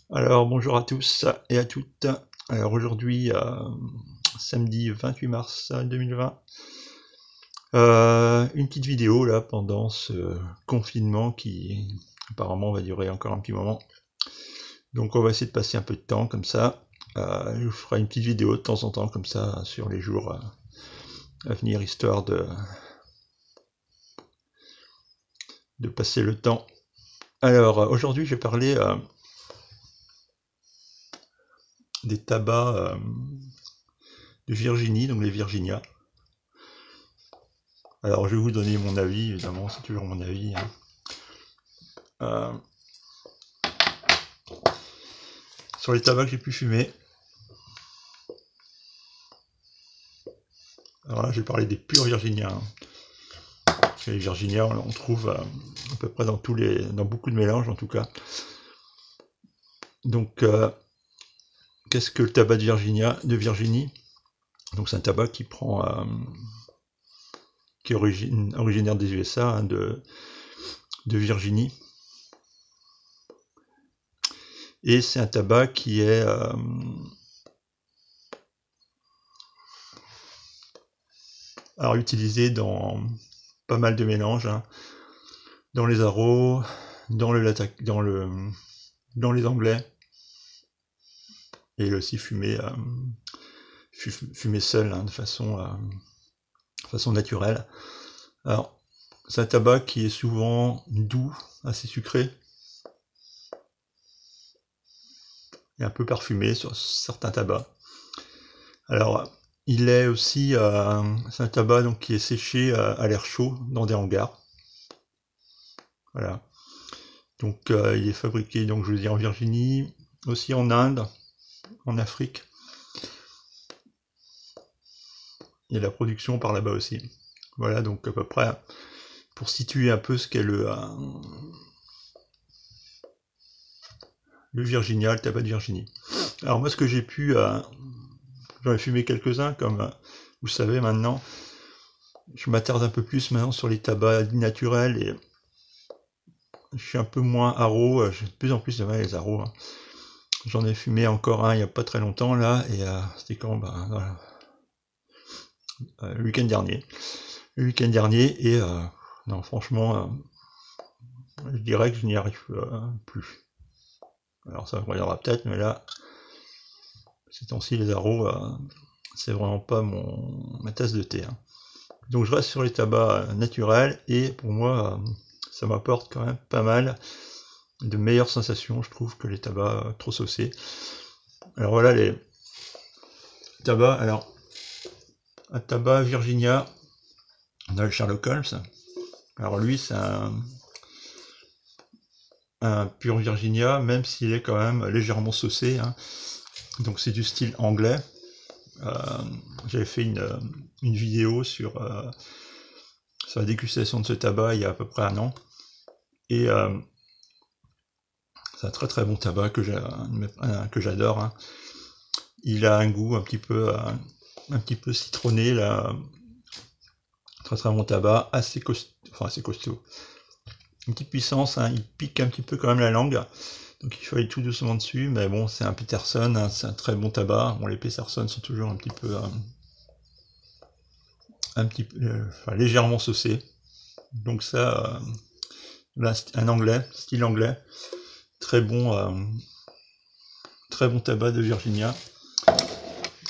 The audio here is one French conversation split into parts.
Alors bonjour à tous et à toutes. Alors aujourd'hui, samedi 28 mars 2020, une petite vidéo là pendant ce confinement qui apparemment va durer encore un petit moment. Donc on va essayer de passer un peu de temps comme ça. Je vous ferai une petite vidéo de temps en temps comme ça sur les jours à venir, histoire de passer le temps. Alors aujourd'hui je vais parler des tabacs de Virginie, donc les Virginia. Alors je vais vous donner mon avis, évidemment, c'est toujours mon avis, hein. Euh, sur les tabacs que j'ai pu fumer. Alors là, j'ai parlé des purs Virginia, hein. Parce que les Virginia, on trouve à peu près dans beaucoup de mélanges en tout cas. Donc, qu'est-ce que le tabac de Virginie? Donc, c'est un tabac qui qui est originaire des USA, hein, de Virginie. Et c'est un tabac qui est alors utilisé dans pas mal de mélanges, hein. Dans les arrows, dans les anglais, et aussi fumé seul, hein, de façon naturelle. Alors, c'est un tabac qui est souvent doux, assez sucré, et un peu parfumé sur certains tabacs. Alors, il est aussi, c'est un tabac donc, qui est séché à l'air chaud dans des hangars. Voilà. Donc, il est fabriqué, donc je vous dis, en Virginie, aussi en Inde, en Afrique. Il y a la production par là-bas aussi. Voilà, donc à peu près pour situer un peu ce qu'est le Virginia, le tabac de Virginie. Alors moi, ce que j'ai pu, j'en ai fumé quelques-uns, comme vous savez maintenant. Je m'attarde un peu plus maintenant sur les tabacs naturels et je suis un peu moins haro. J'ai de plus en plus de mal les haros, hein. J'en ai fumé encore un il n'y a pas très longtemps là, et c'était quand voilà, le week-end dernier. Le week-end dernier, et non, franchement, je dirais que je n'y arrive plus. Alors ça reviendra peut-être, mais là, ces temps-ci, les haros, c'est vraiment pas ma tasse de thé, hein. Donc je reste sur les tabacs naturels, et pour moi, ça m'apporte quand même pas mal de meilleures sensations, je trouve, que les tabacs trop saucés. Alors voilà les tabacs. Alors, un tabac Virginia, on a le Sherlock Holmes. Alors lui, c'est un pur Virginia, même s'il est quand même légèrement saucé, hein. Donc c'est du style anglais. J'avais fait une vidéo sur la dégustation de ce tabac il y a à peu près un an. Et c'est un très très bon tabac que j'adore, hein. Il a un goût un petit peu citronné, là. Très très bon tabac, assez costaud. Une petite puissance, hein, il pique un petit peu quand même la langue. Donc il faut aller tout doucement dessus, mais bon, c'est un Peterson, hein, c'est un très bon tabac. Bon, les Peterson sont toujours un petit peu légèrement saucés. Donc ça, là, un anglais, style anglais, très bon tabac de Virginia.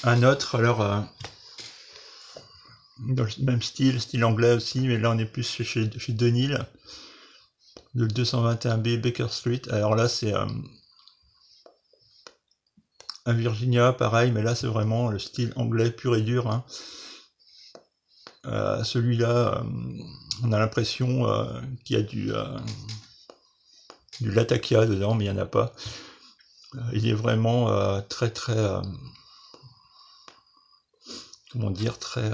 Un autre, alors dans le même style anglais aussi, mais là on est plus chez Denil, le 221B Baker Street. Alors là c'est un Virginia pareil, mais là c'est vraiment le style anglais pur et dur, hein. Celui-là, on a l'impression qu'il y a du Latakia dedans, mais il n'y en a pas. Il est vraiment très très comment dire, très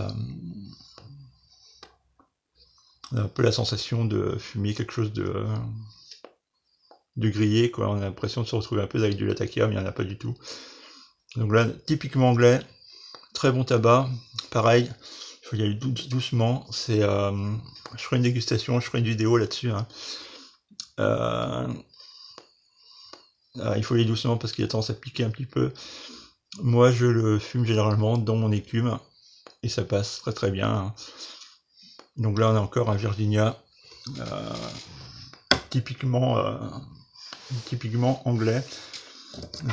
on a un peu la sensation de fumer quelque chose de grillé, quoi. On a l'impression de se retrouver un peu avec du Latakia, mais il n'y en a pas du tout. Donc là, typiquement anglais, très bon tabac, pareil, il faut y aller doucement. Je ferai une dégustation, je ferai une vidéo là-dessus, hein. Il faut aller doucement parce qu'il a tendance à piquer un petit peu. Moi, je le fume généralement dans mon écume et ça passe très très bien. Donc là, on a encore un Virginia typiquement anglais,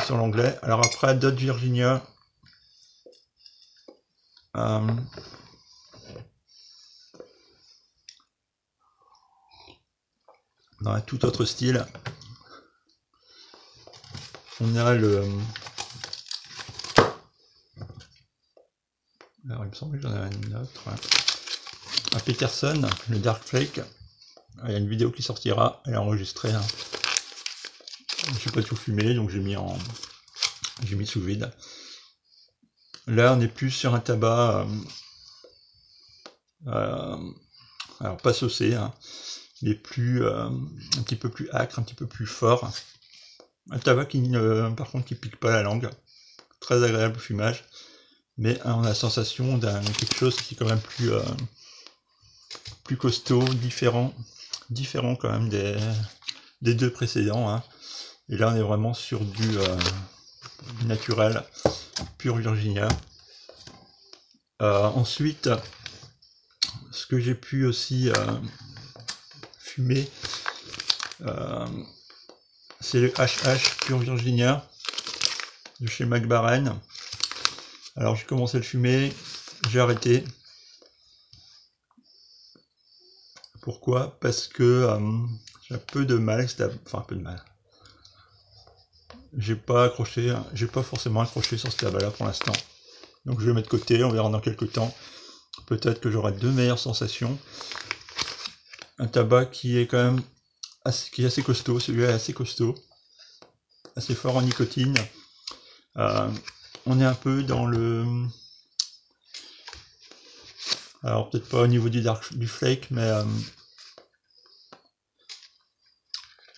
sur l'anglais. Alors après, d'autres Virginia dans un tout autre style. On a le... Alors il me semble que j'en ai une autre. Un Peterson, le Dark Flake. Il y a une vidéo qui sortira, elle est enregistrée. Je n'ai pas tout fumé, donc j'ai mis sous vide. Là, on est plus sur un tabac, alors pas saucé, mais plus un petit peu plus acre, un petit peu plus fort. Un tabac qui, par contre, qui pique pas la langue. Très agréable au fumage, mais on a la sensation d'un quelque chose qui est quand même plus costaud, différent quand même des deux précédents. Et là, on est vraiment sur du naturel, pur Virginia. Ensuite, ce que j'ai pu aussi fumer, c'est le HH pur Virginia de chez Mac Baren. Alors j'ai commencé à le fumer, j'ai arrêté. Pourquoi? Parce que j'ai un peu de mal, enfin un peu de mal. J'ai pas forcément accroché sur ce tabac-là pour l'instant. Donc je vais le mettre de côté, on verra dans quelques temps. Peut-être que j'aurai deux meilleures sensations. Un tabac qui est quand même assez costaud, celui-là est assez costaud, assez fort en nicotine. On est un peu dans le... Alors peut-être pas au niveau du flake, mais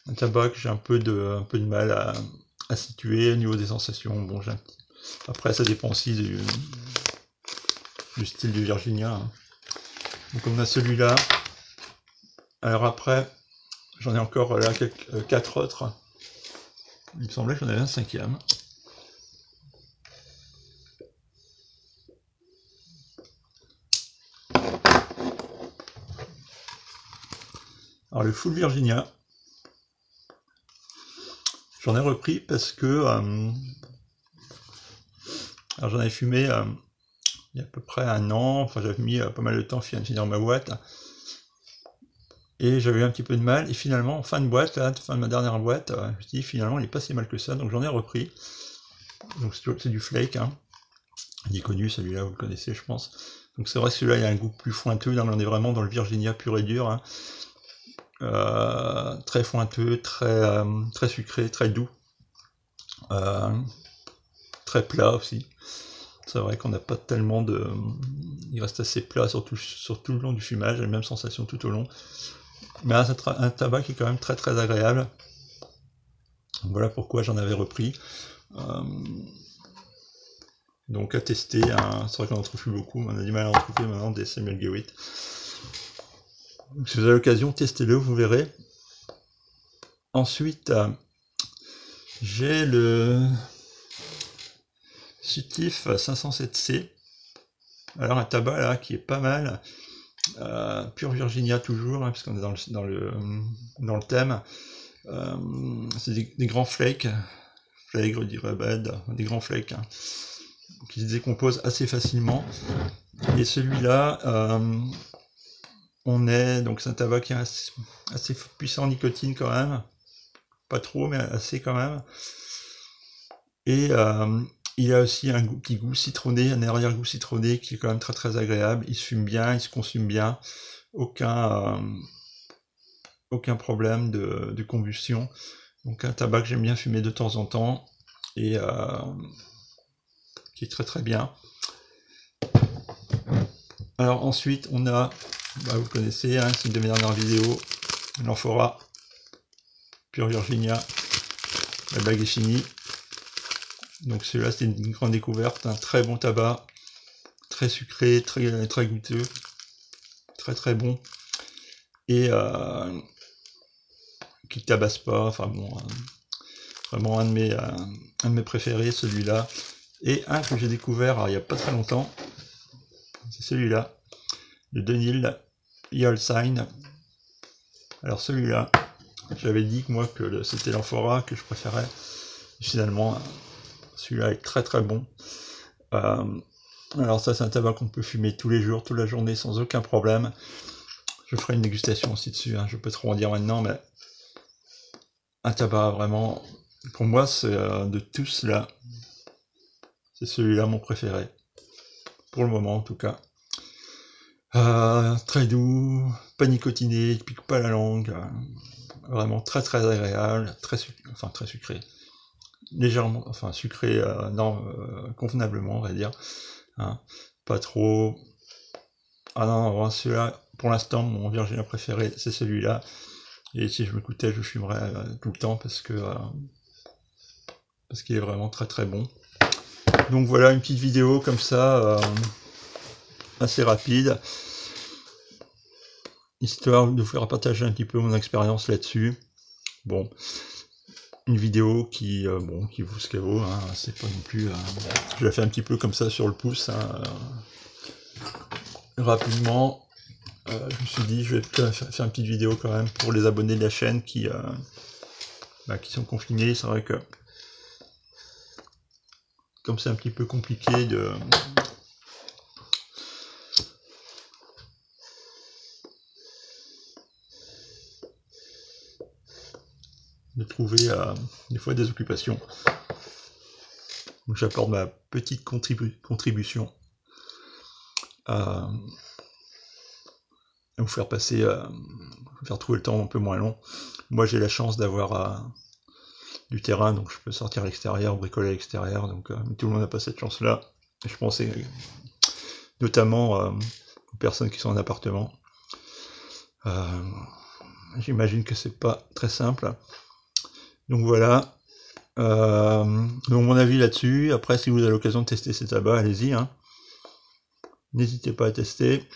un tabac que j'ai un peu de mal à situer au niveau des sensations. Bon, après ça dépend aussi du style du Virginia. Donc on a celui-là. Alors après, j'en ai encore là 4 autres. Il me semblait que j'en avais un cinquième. Alors le Full Virginia, j'en ai repris parce que alors j'en avais fumé il y a à peu près un an, enfin j'avais mis pas mal de temps à finir ma boîte, et j'avais eu un petit peu de mal, et finalement en fin de boîte, là, fin de ma dernière boîte, je me suis dit finalement il est pas si mal que ça, donc j'en ai repris. Donc c'est du flake, il est connu celui-là, vous le connaissez je pense. Donc c'est vrai que celui-là il a un goût plus fointeux, là on est vraiment dans le Virginia pur et dur. Très fointeux, très sucré, très doux, très plat aussi. C'est vrai qu'on n'a pas tellement de... Il reste assez plat sur tout le long du fumage, la même sensation tout au long. Mais un tabac qui est quand même très très agréable. Donc voilà pourquoi j'en avais repris. Donc à tester, c'est vrai qu'on en trouve plus beaucoup, on a du mal à en trouver maintenant des Samuel Gewitt. Donc, si vous avez l'occasion, testez-le, vous verrez. Ensuite, j'ai le Sutif 507C. Alors un tabac là qui est pas mal, pur Virginia toujours, puisqu'on est dans le thème. C'est des grands flakes, je dirais bad, des grands flakes qui se décomposent assez facilement. Et celui-là, donc c'est un tabac qui est assez puissant en nicotine quand même, pas trop mais assez quand même. Et il a aussi un petit goût citronné, un arrière-goût citronné qui est quand même très très agréable. Il se fume bien, il se consume bien, aucun problème de combustion. Donc un tabac que j'aime bien fumer de temps en temps et qui est très très bien. Alors ensuite on a, vous connaissez, c'est une de mes dernières vidéos, l'Amphora pur Virginia, la bague est finie. Donc celui-là c'est une grande découverte, un très bon tabac, très sucré, très, très goûteux, très très bon, et qui tabasse pas, enfin bon, vraiment un de mes préférés, celui-là. Et un que j'ai découvert il n'y a pas très longtemps, c'est celui-là, de Dunhill, Yall Sign. Alors celui-là, j'avais dit que moi que c'était l'amphora que je préférais. Finalement, celui-là est très très bon. Alors ça, c'est un tabac qu'on peut fumer tous les jours, toute la journée, sans aucun problème. Je ferai une dégustation aussi dessus, hein. Je peux trop en dire maintenant, mais un tabac vraiment, pour moi, c'est de tous là, c'est celui-là mon préféré, pour le moment en tout cas. Très doux, pas nicotiné, il pique pas la langue, vraiment très très agréable, très sucré, légèrement, enfin sucré, convenablement on va dire, hein, pas trop. Ah non, celui-là, pour l'instant, mon Virginia préféré, c'est celui-là. Et si je m'écoutais, je fumerais tout le temps parce qu'il est vraiment très très bon. Donc voilà, une petite vidéo comme ça, assez rapide, histoire de vous faire partager un petit peu mon expérience là-dessus. Bon, une vidéo qui vaut ce qu'elle vaut, hein, c'est pas non plus... je la fais un petit peu comme ça sur le pouce, hein, rapidement. Je me suis dit, je vais faire une petite vidéo quand même pour les abonnés de la chaîne qui sont confinés. C'est vrai que comme c'est un petit peu compliqué de trouver des fois des occupations. Donc j'apporte ma petite contribution à vous faire passer, faire trouver le temps un peu moins long. Moi j'ai la chance d'avoir du terrain, donc je peux sortir à l'extérieur, bricoler à l'extérieur, donc tout le monde n'a pas cette chance-là. Je pensais notamment aux personnes qui sont en appartement. J'imagine que c'est pas très simple. Donc voilà. Donc mon avis là-dessus. Après, si vous avez l'occasion de tester ces tabacs, allez-y, hein. N'hésitez pas à tester.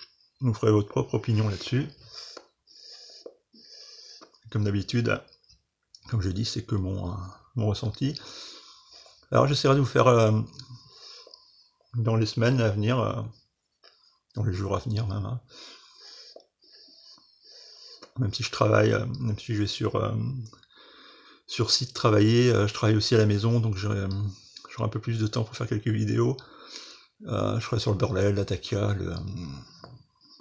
Vous ferez votre propre opinion là-dessus. Comme d'habitude, comme je dis, c'est que mon ressenti. Alors j'essaierai de vous faire dans les semaines à venir, dans les jours à venir même, hein. Même si je travaille, même si je vais sur site travailler, je travaille aussi à la maison, donc j'aurai un peu plus de temps pour faire quelques vidéos. Je serai sur le Burley, l'Atakia,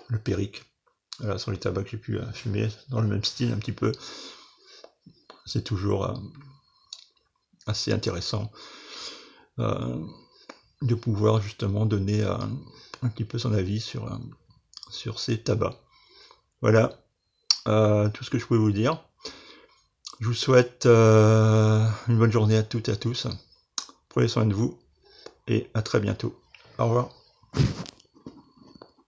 le Perique. Voilà, sur les tabacs que j'ai pu fumer, dans le même style un petit peu. C'est toujours assez intéressant de pouvoir justement donner un petit peu son avis sur ces tabacs. Voilà, tout ce que je pouvais vous dire. Je vous souhaite une bonne journée à toutes et à tous. Prenez soin de vous et à très bientôt. Au revoir.